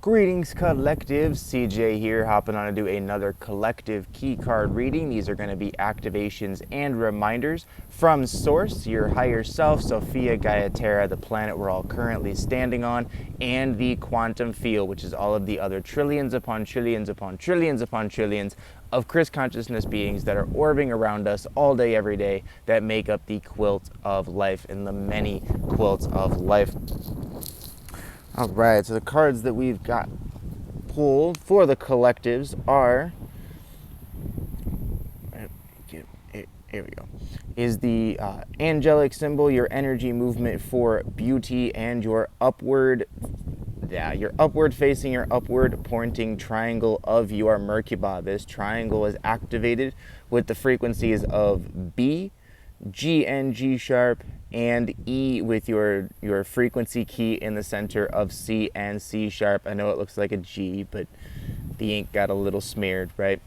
Greetings collective, CJ here, hopping on to do another collective key card reading. These are going to be activations and reminders from Source, your higher self, Sophia Gaia Terra, the planet we're all currently standing on, and the quantum field, which is all of the other trillions upon trillions upon trillions upon trillions of Chris consciousness beings that are orbiting around us all day, every day, that make up the quilt of life and the many quilts of life. All right, so the cards that we've got pulled for the collectives are, here we go, is the angelic symbol, your energy movement for beauty, and your upward facing, your upward pointing triangle of your Merkaba. This triangle is activated with the frequencies of B, G and G sharp, and E with your frequency key in the center of C and C sharp. I know it looks like a G, but the ink got a little smeared, right?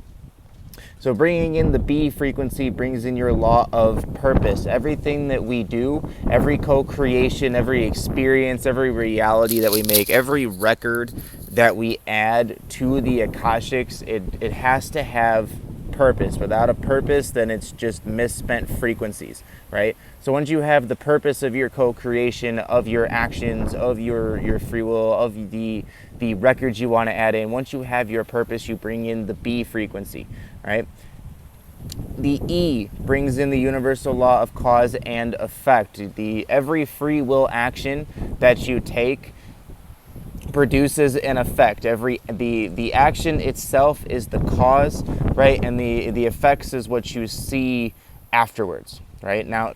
So bringing in the B frequency brings in your law of purpose. Everything that we do, every co-creation, every experience, every reality that we make, every record that we add to the Akashics, it has to have purpose. Without a purpose, then it's just misspent frequencies, right? So once you have the purpose of your co-creation, of your actions, of your free will, of the records you want to add in, once you have your purpose, you bring in the B frequency, right? The E brings in the universal law of cause and effect. Every free will action that you take produces an effect. The action itself is the cause, right? And the effects is what you see afterwards, right? Now,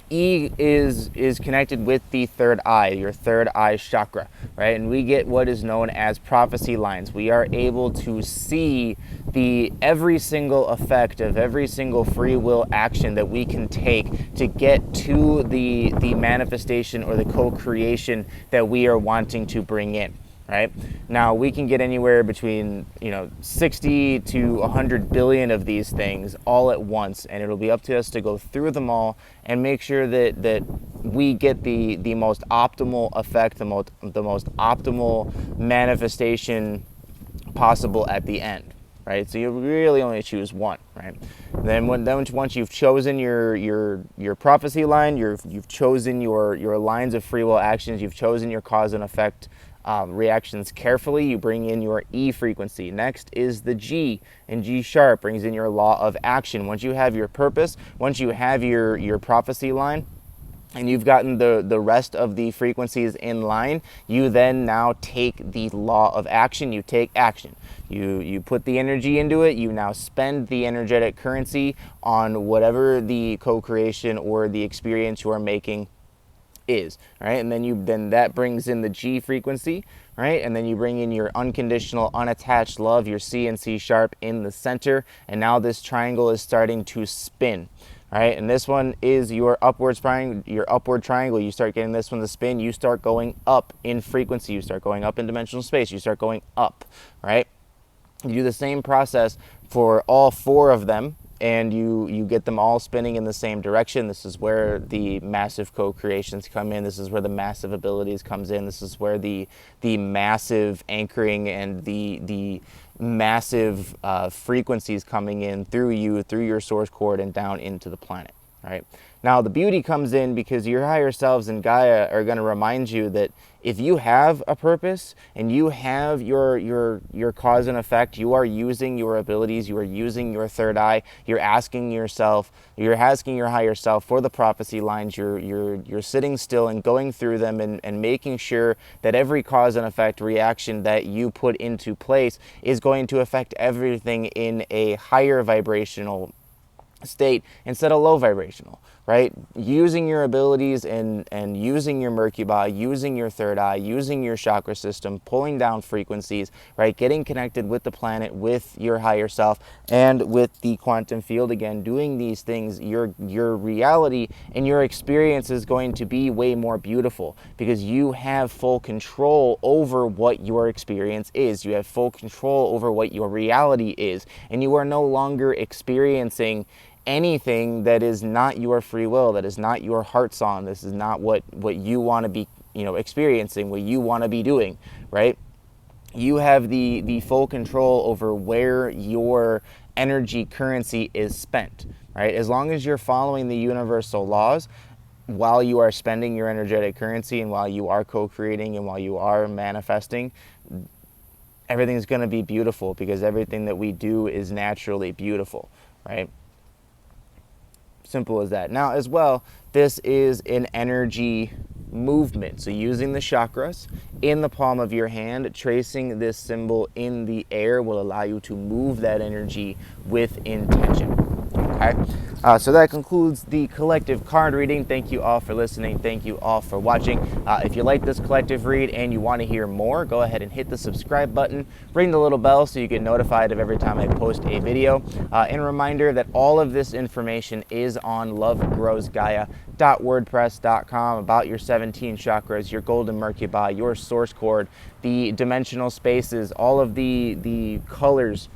E is connected with the third eye, your third eye chakra, right? And we get what is known as prophecy lines. We are able to see every single effect of every single free will action that we can take to get to the manifestation or the co-creation that we are wanting to bring in. Right? Now, we can get anywhere between 60 to 100 billion of these things all at once, and it'll be up to us to go through them all and make sure that we get the most optimal effect, the most optimal manifestation possible at the end. Right? So you really only choose one, right? Then once you've chosen your prophecy line, you've chosen your lines of free will actions, you've chosen your cause and effect reactions carefully, you bring in your E frequency. Next is the G, and G sharp brings in your law of action. Once you have your purpose, once you have your prophecy line, and you've gotten the rest of the frequencies in line, you then now take the law of action. You take action. You put the energy into it. You now spend the energetic currency on whatever the co-creation or the experience you are making is, right? And then that brings in the G frequency, right? And then you bring in your unconditional, unattached love, your C and C sharp in the center, and now this triangle is starting to spin. Right, and this one is your upward triangle. You start getting this one to spin. You start going up in frequency. You start going up in dimensional space. You start going up, right? You do the same process for all four of them, and you get them all spinning in the same direction. This is where the massive co-creations come in. This is where the massive abilities comes in. This is where the massive anchoring and the massive frequencies coming in through your source cord and down into the planet. Right? Now the beauty comes in because your higher selves and Gaia are going to remind you that if you have a purpose and you have your cause and effect, you are using your abilities, you are using your third eye, you're asking your higher self for the prophecy lines, you're sitting still and going through them and making sure that every cause and effect reaction that you put into place is going to affect everything in a higher vibrational state instead of low vibrational, right? Using your abilities and using your Merkaba, using your third eye, using your chakra system, pulling down frequencies, right? Getting connected with the planet, with your higher self, and with the quantum field. Again, doing these things, your reality and your experience is going to be way more beautiful because you have full control over what your experience is. You have full control over what your reality is, and you are no longer experiencing anything that is not your free will, that is not your heart song. This is not what you want to be, experiencing, what you want to be doing, right? You have the full control over where your energy currency is spent, right? As long as you're following the universal laws while you are spending your energetic currency and while you are co-creating and while you are manifesting, everything's going to be beautiful, because everything that we do is naturally beautiful, right? Simple as that. Now, as well, this is an energy movement. So using the chakras in the palm of your hand, tracing this symbol in the air will allow you to move that energy with intention. Okay, so that concludes the collective card reading. Thank you all for listening. Thank you all for watching. If you like this collective read and you want to hear more, go ahead and hit the subscribe button, ring the little bell so you get notified of every time I post a video. And a reminder that all of this information is on lovegrowsgaia.wordpress.com about your 17 chakras, your golden Merkaba, your source cord, the dimensional spaces, all of the colors,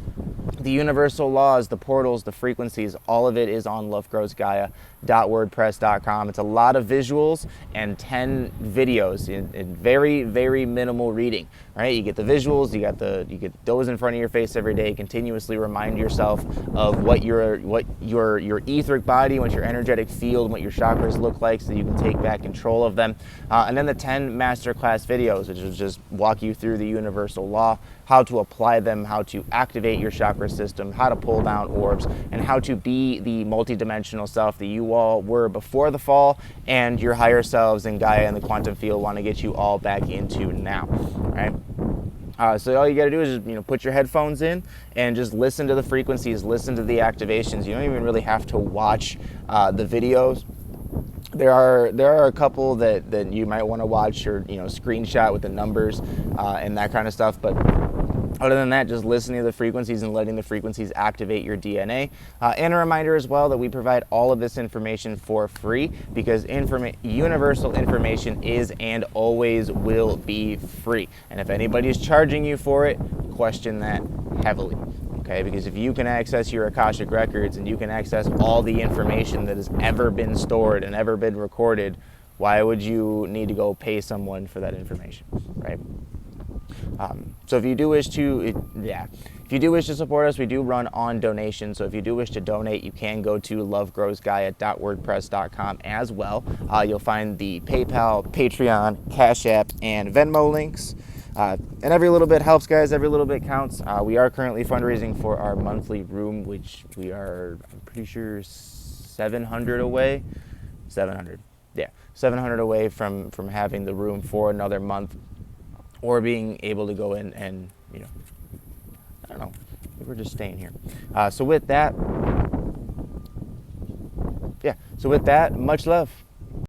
the universal laws, the portals, the frequencies, all of it is on lovegrowsgaia.wordpress.com. It's a lot of visuals and 10 videos in very, very minimal reading, right? You get the visuals, you get those in front of your face every day. Continuously remind yourself of what your etheric body, what your energetic field, what your chakras look like, so you can take back control of them. And then the 10 masterclass videos, which will just walk you through the universal law, how to apply them, how to activate your chakra system, how to pull down orbs, and how to be the multidimensional self that you all were before the fall, and your higher selves in Gaia and the quantum field want to get you all back into now, right? So all you got to do is just, put your headphones in and just listen to the frequencies, listen to the activations. You don't even really have to watch the videos. There are a couple that you might want to watch, or screenshot with the numbers and that kind of stuff, but other than that, just listening to the frequencies and letting the frequencies activate your DNA. And a reminder as well that we provide all of this information for free, because universal information is and always will be free. And if anybody's charging you for it, question that heavily. Okay, because if you can access your Akashic records and you can access all the information that has ever been stored and ever been recorded, why would you need to go pay someone for that information, right? So if you do wish to, support us, we do run on donation. So if you do wish to donate, you can go to lovegrowsgaia.wordpress.com as well. You'll find the PayPal, Patreon, Cash App, and Venmo links. And every little bit helps, guys. Every little bit counts. We are currently fundraising for our monthly room, which we are, I'm pretty sure, 700 away. 700 away from having the room for another month, or being able to go in and, I don't know, we're just staying here. So with that, much love.